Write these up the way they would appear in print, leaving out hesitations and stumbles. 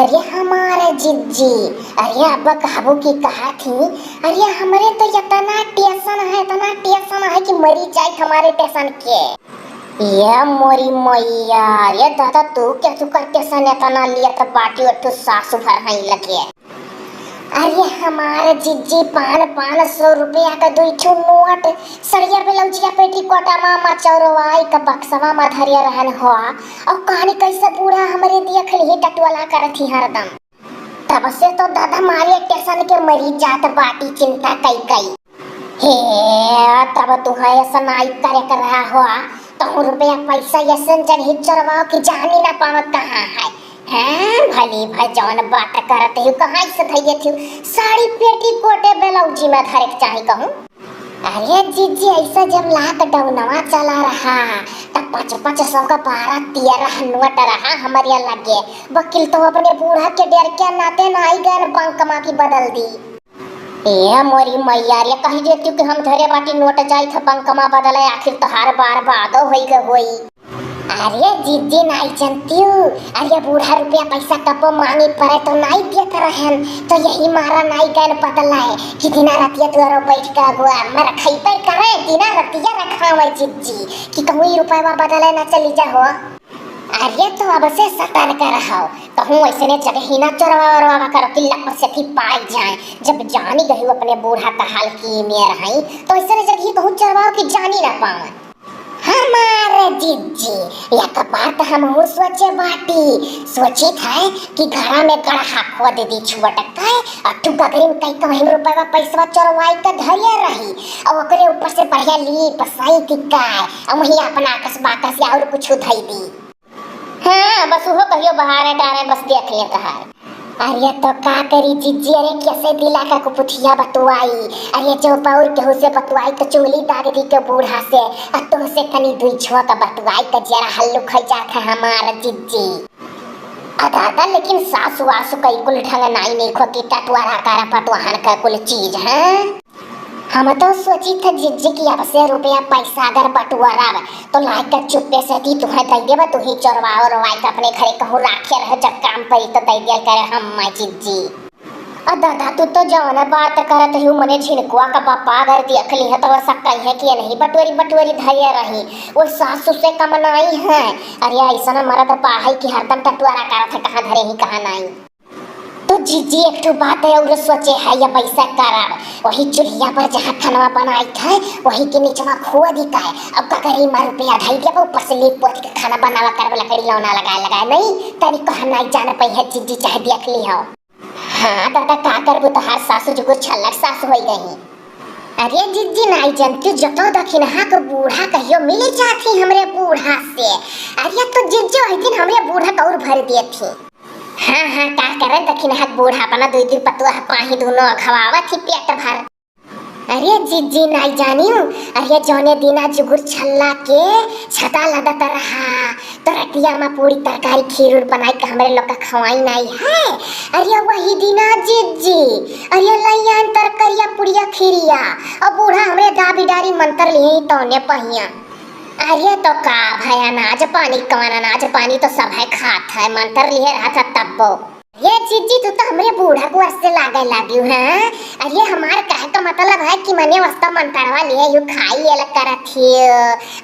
अरे हमारे जिज्जी, अरे अब कहबो की कहा थी। अरे हमारे तो इतना टेंशन है कि मरी जाए हमारे टेंशन के। ये मोरी मैया, ये दादा तू क्या तू का टेंशन इतना लिया तो बाटी और तू सासू भर नहीं लगे। अरे हमारे जिज्जी 500 रुपया का 2 नोट सरिया ब्लाउजिया पेटीकोटा मामा चौरवाई का बक्सवा में धरिया रहन हुआ और कहानी कैसे बूढ़ा हमारे देख ली टटवाला करत ही हरदम। तब से तो दादा मारे टेंशन के मरी जात बाटी चिंता कई कई। हे तब तू है ऐसा नाई करे कर रहा हुआ तो रुपया पैसा ऐसे जगह चढ़वाओ कि जानी ना पावत कहाँ है। हाँ भली भजौन बात करते हो कहाँ से धैये थी साड़ी पेटी कोटे ब्लाउजी में धरे के चाहे कहूँ। अरे जीजी ऐसा जब लॉकडाउनवा चला रहा तब 500 का 12-13 नोट रहा हमारे लगे। वकील तो अपने बूढ़ा के डर के नाते नाई गए बैंक मा की बदल दी। ए मोरी मैया रे कही देती कि हम धरे बाटी नोट जाई था बैंक मा बदले आखिर तो हर बार बादो होई गे होई। अरे जीजी नहीं जानती हूँ। अरे बूढ़ा रुपया पैसा कब मांगे पड़े तो नहीं देते रहन तो यही मारा नहीं गन बदला है कि दिना रतिया तुअरो बैठ कर हुआ मर खइपे करे दिना रतिया रखा हुआ जीजी कि कहूँ रुपया बदले ना चली जाओ। अरे तो अब से सतर्क रहो कहूँ ऐसे ने जगह ही ना चोरवा करो कि लप से थी पाई जाए। जब जानी गई अपने बूढ़ा का हाल की मेरा है तो ऐसे जगह ही कहूँ चोरवाओ कि जानी ना पाओ। हमारे जीजी या कपार तो हम सोचे बाटी सोची था कि घर में गढ़ा खोद दी छुटका और तू गगरी कई कहीं रुपए का पैसा चोरवाई का धैर्य रही और ओकरे ऊपर से बढ़िया ली पसाई टिकाए और वही अपना आकस बाकस या और कुछ धई दी। हाँ बस वो कहियो बहारे डारे बस देख ले कहार। अरे तो का करी जीजी अरे कैसे दिला का कुपुथिया बतुआई। अरे जो पाउर केहू से बतुआई तो चुंगली दाग दी के बूढ़ा से और तुम से कनी दुई छुआ का बतुआई का जरा हल्लू खई जाता हमारा जीजी। दादा लेकिन सासु वासु कई कुल ढंग नहीं खो की टटवारा कारा पटवाहन का कुल चीज है। हम तो सोची था जिज्जी की अब से रुपया पैसा अगर बटुआरा तो लाइक का चुप्पे से दी तुम्हें दई देबा तू ही चोरवाओ रोवाई अपने घरे कहूँ राखे रह जब काम पड़ी तो दई दिया करे हम माँ जिज्जी। दादा तू तो जौन बात करत हूँ मने झिनकुआ का पापा अगर देख ली है तो वैसा कही है कि नहीं बटोरी धैर्य रही वो सासू से कम नहीं है। अरे ऐसा ना मरद पाही की हरदम टटुआरा करत है कहाँ धरे ही कहाँ नहीं। तो जीजी एक तो बात है और सोचे है या पैसा करा वही चूल्हा पर जहाँ खाना बनाई था वही के नीचवा खोआ दी का अब ककरी मार रुपया ढाई के ऊपर से लेप पोत के खाना बनावा कर लकड़ी लौना लगा नहीं तनी कहा नहीं जान पई है जीजी चाहे देख ली हो। हाँ दादा का करबो तो हर सासू जो छल्लक सास हो गई। अरे जीजी नहीं जानती जो तो दखिन हा को बूढ़ा कहियो मिल जाती हमरे बूढ़ा से। अरे तो जीजी वही दिन हमरे बूढ़ा का और भर दिए थी। हाँ हाँ का करे दखिन हाथ बूढ़ा अपना दुई पतुआ पाही दोनों खवावा थी पेट भर। अरे जीजी नहीं जानियो। अरे जौने दिना जुगुर छल्ला के छता लदत रहा तो रतिया में पूरी तरकारी खीर बनाई के हमरे लोग का खवाई नहीं है। अरे वही दिना जीजी अरे लैया तरकरिया पुड़िया खीरिया और बूढ़ा हमरे दाबी डारी मंत्र लिए तौने पहिया। अरे तो का भाई अनाज पानी कौन अनाज पानी तो सब है खात है मंत्र लिए रहा था तब्बो। ये जीजी तू तो हमरे बूढ़ा को वास्ते लागी है। अरे हमार कहे का मतलब है कि मने वास्ता मंत्रवा लिए यू खाई ये लग करत थी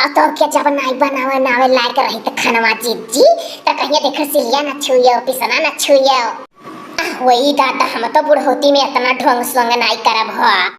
अब तो क्या जब नहीं बनावे नावे लायक रही तो खानवा जीजी तो कहिए देख सिलिया न छुइयो पिसना न छुइयो। वही दादा हम तो बुढ़ोती में इतना ढोंग सोंग नहीं करब हो।